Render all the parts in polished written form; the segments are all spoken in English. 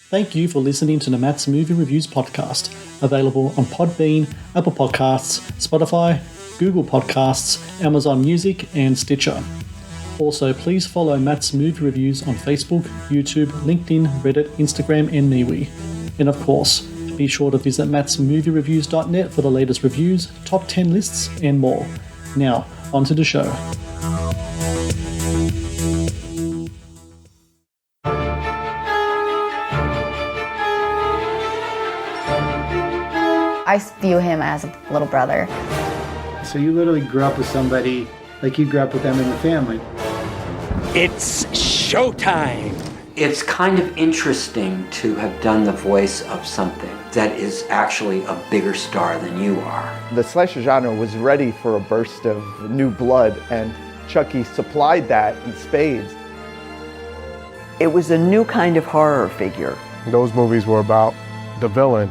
Thank you for listening to the Matt's Movie Reviews podcast, available on Podbean, Apple Podcasts, Spotify, Google Podcasts, Amazon Music, and Stitcher. Also, please follow Matt's Movie Reviews on Facebook, YouTube, LinkedIn, Reddit, Instagram, and MeWe. And of course, be sure to visit mattsmoviereviews.net for the latest reviews, top 10 lists, and more. Now, on to the show. I view him as a little brother. So you literally grew up with somebody, like you grew up with them in the family. It's showtime. It's kind of interesting to have done the voice of something that is actually a bigger star than you are. The slasher genre was ready for a burst of new blood, and Chucky supplied that in spades. It was a new kind of horror figure. Those movies were about the villain.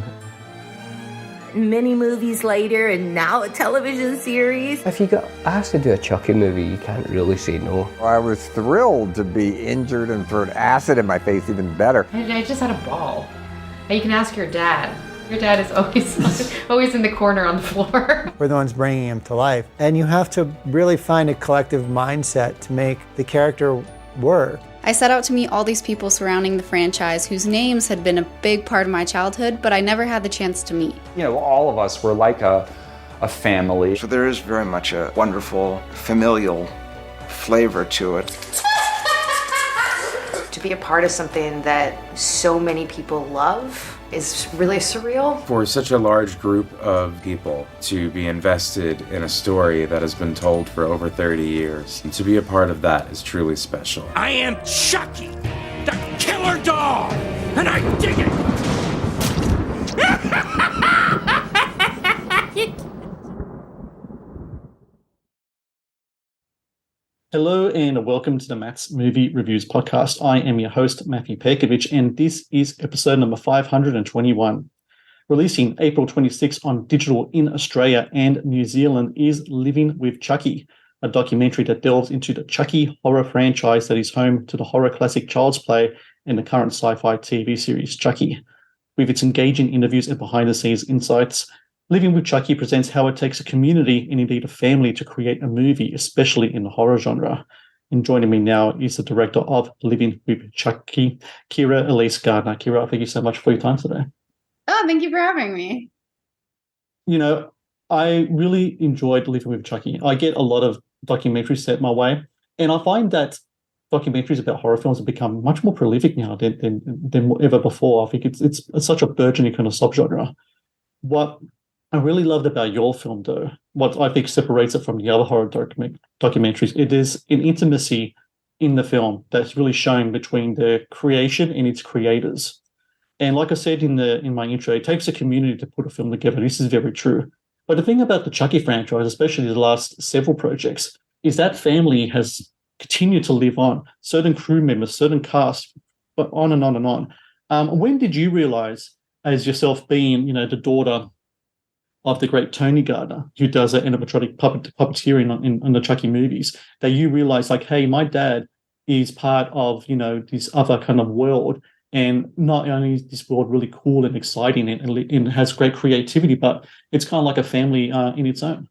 Many movies later, and now a television series. If you got asked to do a Chucky movie, you can't really say no. I was thrilled to be injured and thrown acid in my face, even better. I just had a ball. You can ask your dad. Your dad is always in the corner on the floor. We're the ones bringing him to life. And you have to really find a collective mindset to make the character work. I set out to meet all these people surrounding the franchise whose names had been a big part of my childhood, but I never had the chance to meet. You know, all of us were like a family. So there is very much a wonderful familial flavor to it. To be a part of something that so many people love is really surreal. For such a large group of people to be invested in a story that has been told for over 30 years, and to be a part of that is truly special. I am Chucky, the killer dog, and I dig it! Hello and welcome to the Matt's Movie Reviews podcast. I am your host, Matthew Pejkovic, and this is episode number 521. Releasing April 26 on digital in Australia and New Zealand is Living with Chucky, a documentary that delves into the Chucky horror franchise that is home to the horror classic Child's Play and the current SyFy TV series Chucky. With its engaging interviews and behind-the-scenes insights, Living with Chucky presents how it takes a community and indeed a family to create a movie, especially in the horror genre. And joining me now is the director of Living with Chucky, Kyra Elise Gardner. Kyra, thank you so much for your time today. Oh, thank you for having me. You know, I really enjoyed Living with Chucky. I get a lot of documentaries set my way, and I find that documentaries about horror films have become much more prolific now than ever before. I think it's such a burgeoning kind of subgenre. What I really loved about your film, though, what I think separates it from the other horror documentaries, it is an intimacy in the film that's really shown between the creation and its creators. And like I said in my intro, it takes a community to put a film together. This is very true. But the thing about the Chucky franchise, especially the last several projects, is that family has continued to live on. Certain crew members, certain cast, but on and on and on. When did you realize, as yourself being, the daughter of the great Tony Gardner, who does animatronic puppeteering in the Chucky movies, that you realize, like, hey, my dad is part of, this other kind of world, and not only is this world really cool and exciting and has great creativity, but it's kind of like a family in its own?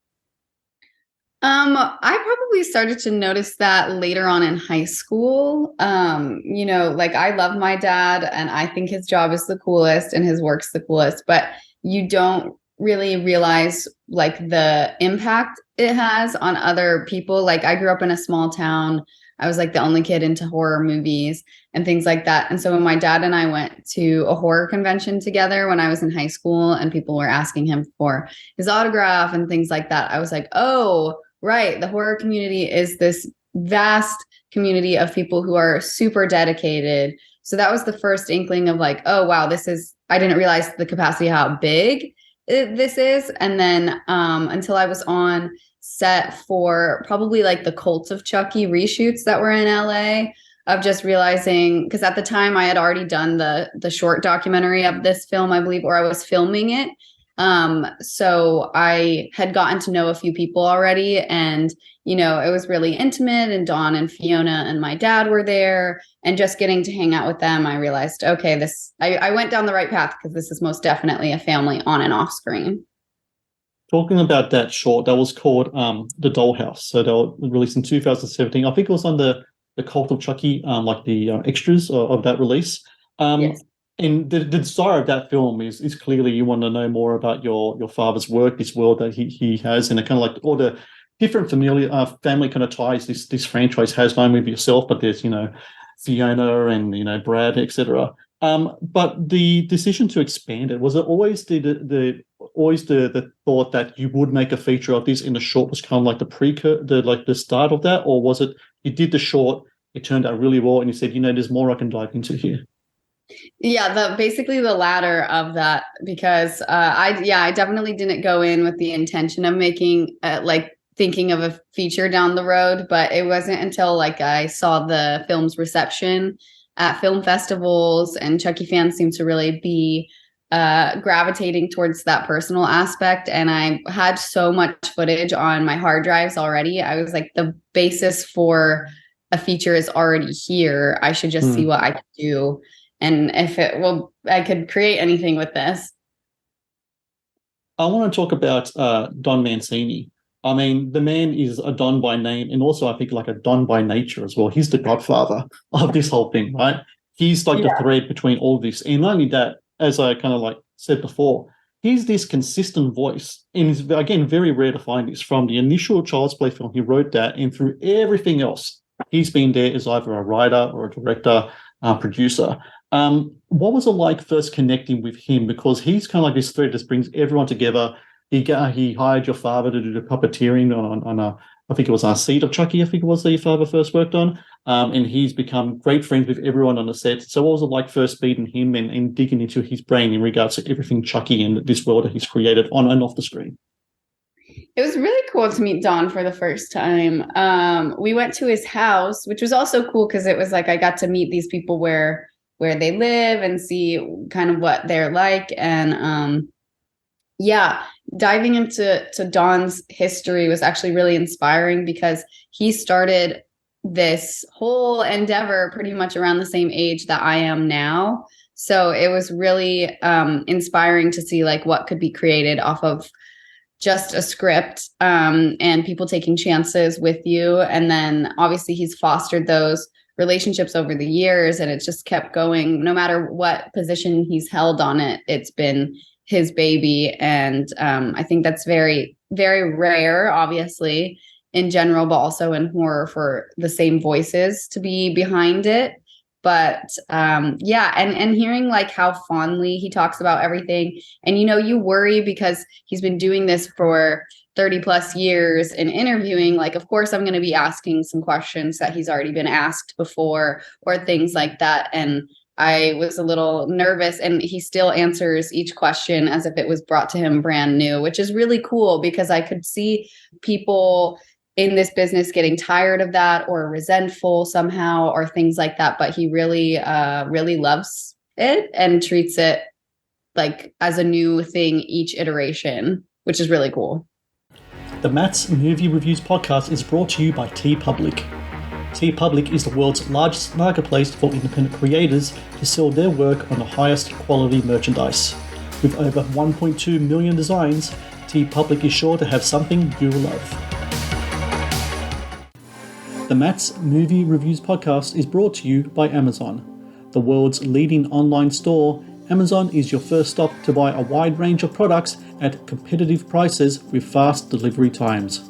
I probably started to notice that later on in high school. I love my dad and I think his job is the coolest and his work's the coolest, but you don't really realize like the impact it has on other people. Like I grew up in a small town. I was like the only kid into horror movies and things like that. And so when my dad and I went to a horror convention together when I was in high school and people were asking him for his autograph and things like that, I was like, oh, right. The horror community is this vast community of people who are super dedicated. So that was the first inkling of like, oh, wow, I didn't realize the capacity, how big this is. And then until I was on set for probably like the Cult of Chucky reshoots that were in LA, of just realizing, because at the time I had already done the short documentary of this film, I believe, or I was filming it. So I had gotten to know a few people already, and it was really intimate, and Dawn and Fiona and my dad were there, and just getting to hang out with them, I realized, okay, I went down the right path, because this is most definitely a family on and off screen. Talking about that short, that was called The Dollhouse. So they were released in 2017. I think it was on the Cult of Chucky, like the extras of that release. Yes. And the desire of that film is clearly you want to know more about your father's work, this world that he has, and it kind of like all the different family kind of ties this franchise has, not only with yourself, but there's Fiona and Brad, etc. But the decision to expand it, was it always the thought that you would make a feature of this, and the short was kind of like the start of that, or was it you did the short, it turned out really well, and you said, there's more I can dive into here? Yeah, basically the latter of that, because I definitely didn't go in with the intention of making thinking of a feature down the road, but it wasn't until I saw the film's reception at film festivals, and Chucky fans seem to really be gravitating towards that personal aspect. And I had so much footage on my hard drives already. I was like, the basis for a feature is already here. I should just see what I could do. And if I could create anything with this. I want to talk about Don Mancini. I mean, the man is a Don by name, and also I think like a Don by nature as well. He's the godfather of this whole thing, right? He's like the thread between all this. And not only that, as I kind of said before, he's this consistent voice. And it's, again, very rare to find this. From the initial Child's Play film, he wrote that, and through everything else, he's been there as either a writer or a director, producer. What was it like first connecting with him? Because he's kind of like this thread that brings everyone together. He hired your father to do the puppeteering on I think it was our Seed of Chucky, I think it was that your father first worked on. And he's become great friends with everyone on the set. So what was it like first meeting him and digging into his brain in regards to everything Chucky and this world that he's created on and off the screen? It was really cool to meet Don for the first time. We went to his house, which was also cool because it was like I got to meet these people where they live and see kind of what they're like. And diving into Don's history was actually really inspiring, because he started this whole endeavor pretty much around the same age that I am now. So it was really inspiring to see what could be created off of just a script, and people taking chances with you. And then obviously he's fostered those relationships over the years, and it's just kept going. No matter what position he's held on it, it's been his baby. And I think that's very, very rare, obviously, in general, but also in horror, for the same voices to be behind it. But and hearing how fondly he talks about everything, and you worry because he's been doing this for 30 plus years and interviewing, of course I'm going to be asking some questions that he's already been asked before, or things like that. And I was a little nervous, and he still answers each question as if it was brought to him brand new, which is really cool, because I could see people in this business getting tired of that or resentful somehow or things like that. But he really, really loves it and treats it as a new thing each iteration, which is really cool. The Matt's Movie Reviews podcast is brought to you by TeePublic. TeePublic is the world's largest marketplace for independent creators to sell their work on the highest quality merchandise. With over 1.2 million designs, TeePublic is sure to have something you love. The Matt's Movie Reviews podcast is brought to you by Amazon. The world's leading online store, Amazon is your first stop to buy a wide range of products at competitive prices with fast delivery times.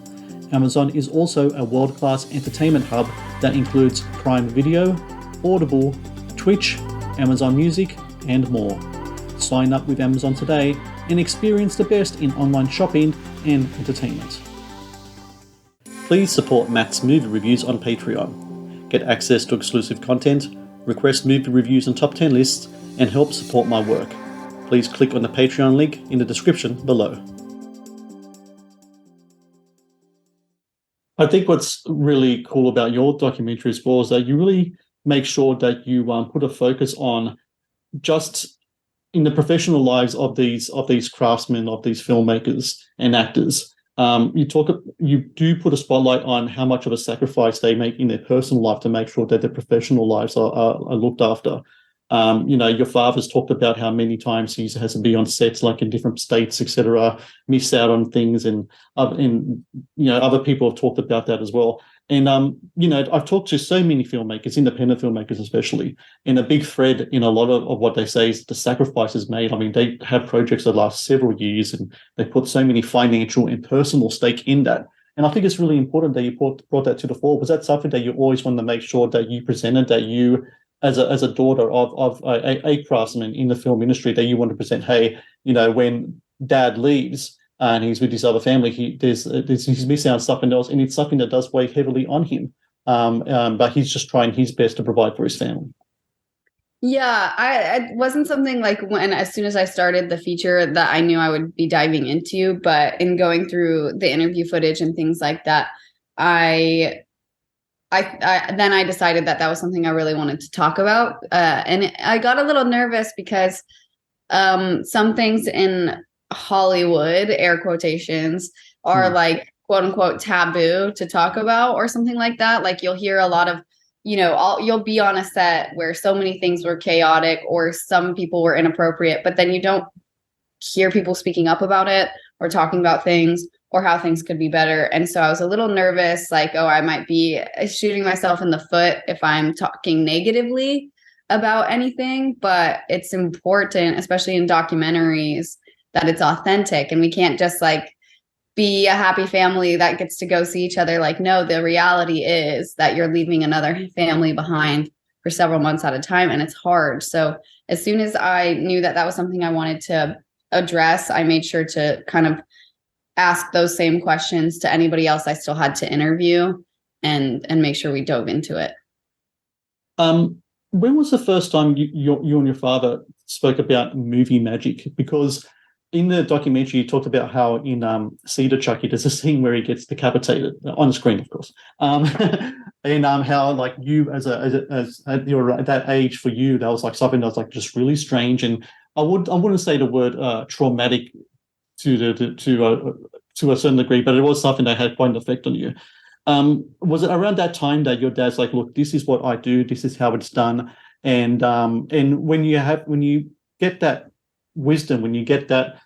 Amazon is also a world-class entertainment hub that includes Prime Video, Audible, Twitch, Amazon Music, and more. Sign up with Amazon today and experience the best in online shopping and entertainment. Please support Matt's Movie Reviews on Patreon. Get access to exclusive content, request movie reviews and top 10 lists, and help support my work. Please click on the Patreon link in the description below. I think what's really cool about your documentary as well is that you really make sure that you put a focus on just in the professional lives of these craftsmen, of these filmmakers and actors, you do put a spotlight on how much of a sacrifice they make in their personal life to make sure that their professional lives are looked after. Your father's talked about how many times he has to be on sets, like in different states, etc., miss out on things, and other people have talked about that as well. And I've talked to so many filmmakers, independent filmmakers especially, and a big thread in a lot of what they say is the sacrifices made. I mean, they have projects that last several years, and they put so many financial and personal stake in that. And I think it's really important that you brought that to the fore. Was that something that you always wanted to make sure that you presented, that you, as a daughter of a craftsman in the film industry, that you want to present, hey, when dad leaves and he's with his other family, he's missing out on something else, and it's something that does weigh heavily on him. But he's just trying his best to provide for his family. Yeah, it wasn't something like as soon as I started the feature that I knew I would be diving into, but in going through the interview footage and things like that, I decided that was something I really wanted to talk about. And I got a little nervous because some things in Hollywood, air quotations, are like quote unquote taboo to talk about or something like that. Like you'll hear a lot of, you'll be on a set where so many things were chaotic or some people were inappropriate, but then you don't hear people speaking up about it or talking about things or how things could be better. And so I was a little nervous, like, I might be shooting myself in the foot if I'm talking negatively about anything, but it's important, especially in documentaries, that it's authentic, and we can't just like be a happy family that gets to go see each other. Like, no, the reality is that you're leaving another family behind for several months at a time, and it's hard. So as soon as I knew that was something I wanted to address, I made sure to kind of ask those same questions to anybody else I still had to interview, and make sure we dove into it. When was the first time you and your father spoke about movie magic? Because in the documentary, you talked about how in Chucky, there's a scene where he gets decapitated on the screen, of course, and how like you as at that age, for you, that was like something that was like just really strange, and I wouldn't say the word traumatic to a certain degree, but it was something that had quite an effect on you. Was it around that time that your dad's like, look, this is what I do, this is how it's done, and when you get that wisdom, when you get that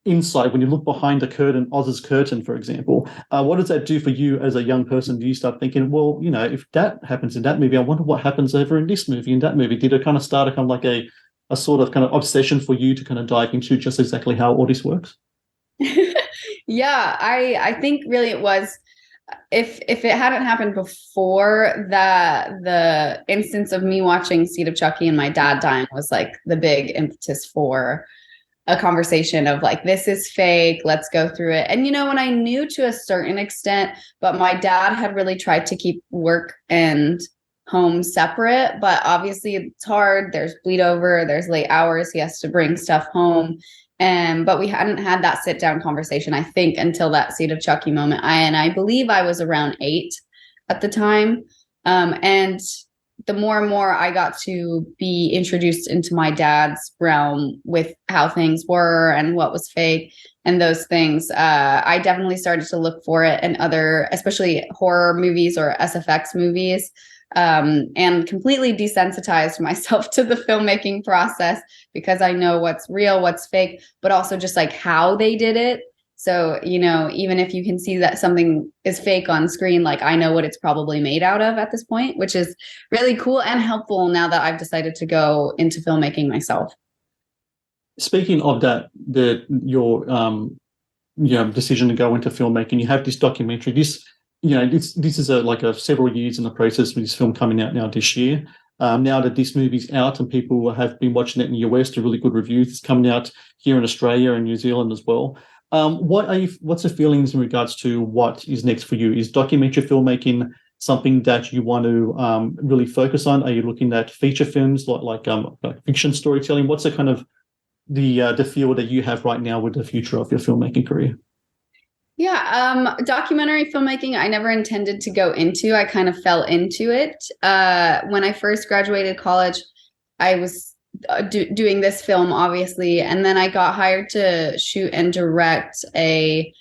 insight, when you look behind the curtain, Oz's curtain, for example, what does that do for you as a young person? Do you start thinking, well, if that happens in that movie, I wonder what happens over in this movie, in that movie? Did it kind of start kind of like a sort of kind of obsession for you to kind of dive into just exactly how all this works? Yeah, I think really it was, if it hadn't happened before that, the instance of me watching Seed of Chucky and my dad dying was like the big impetus for a conversation of like, this is fake, let's go through it. And and I knew to a certain extent, but my dad had really tried to keep work and home separate, but obviously it's hard. There's bleed over, there's late hours, he has to bring stuff home. But we hadn't had that sit down conversation, I think, until that Seed of Chucky moment. I believe I was around 8 at the time. And the more and more I got to be introduced into my dad's realm with how things were and what was fake and those things, I definitely started to look for it in other, especially horror movies or SFX movies, and completely desensitized myself to the filmmaking process because I know what's real, what's fake, but also just like how they did it. So, even if you can see that something is fake on screen, like I know what it's probably made out of at this point, which is really cool and helpful now that I've decided to go into filmmaking myself. Speaking of that, your decision to go into filmmaking, you have this documentary. This is a several years in the process with this film coming out now this year. Now that this movie's out and people have been watching it in the US to really good reviews, it's coming out here in Australia and New Zealand as well. What's the feelings in regards to what is next for you? Is documentary filmmaking something that you want to really focus on? Are you looking at feature films like fiction storytelling? What's the kind of the feel that you have right now with the future of your filmmaking career? Yeah, documentary filmmaking, I never intended to go into. I kind of fell into it. When I first graduated college, I was doing this film, obviously, and then I got hired to shoot and direct a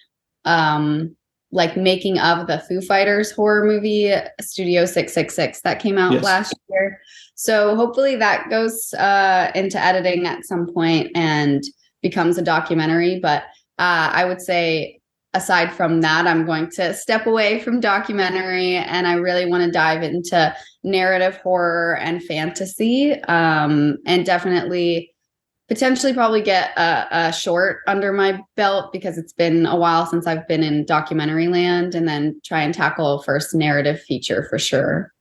like making of the Foo Fighters horror movie Studio 666 that came out last year. So hopefully that goes into editing at some point and becomes a documentary. But I would say aside from that, I'm going to step away from documentary, and I really want to dive into narrative horror and fantasy, and definitely potentially probably get a short under my belt, because it's been a while since I've been in documentary land, and then try and tackle first narrative feature for sure.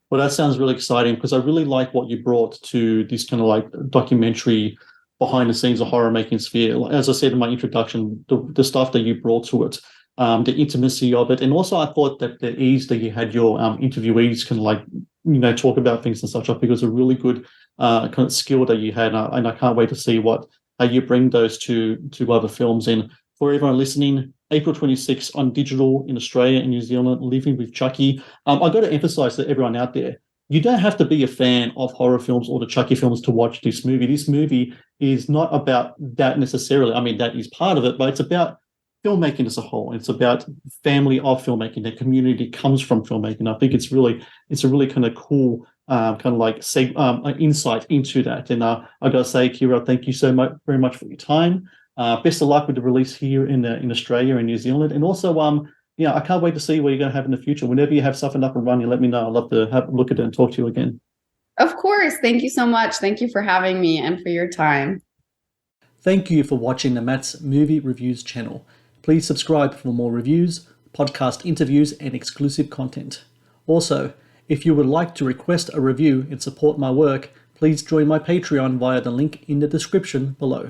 Well, that sounds really exciting, because I really like what you brought to this kind of like documentary behind the scenes of horror making sphere. As I said in my introduction, the stuff that you brought to it, the intimacy of it, and also I thought that the ease that you had your interviewees kind of like, you know, talk about things and such. I think it was a really good kind of skill that you had, and I can't wait to see how you bring those to other films. And for everyone listening, April 26th on digital in Australia and New Zealand, Living with Chucky. I've got to emphasize to everyone out there, you don't have to be a fan of horror films or the Chucky films to watch this movie. This movie is not about that necessarily. I mean, that is part of it, but it's about filmmaking as a whole. It's about family of filmmaking. The community comes from filmmaking. I think it's a really kind of cool kind of like insight into that. And I got to say, Kyra, thank you so much, very much for your time. Best of luck with the release here in Australia and New Zealand, and also I can't wait to see what you're going to have in the future. Whenever you have something up and running, let me know. I'd love to have a look at it and talk to you again. Of course. Thank you so much. Thank you for having me and for your time. Thank you for watching the Matt's Movie Reviews channel. Please subscribe for more reviews, podcast interviews, and exclusive content. Also, if you would like to request a review and support my work, please join my Patreon via the link in the description below.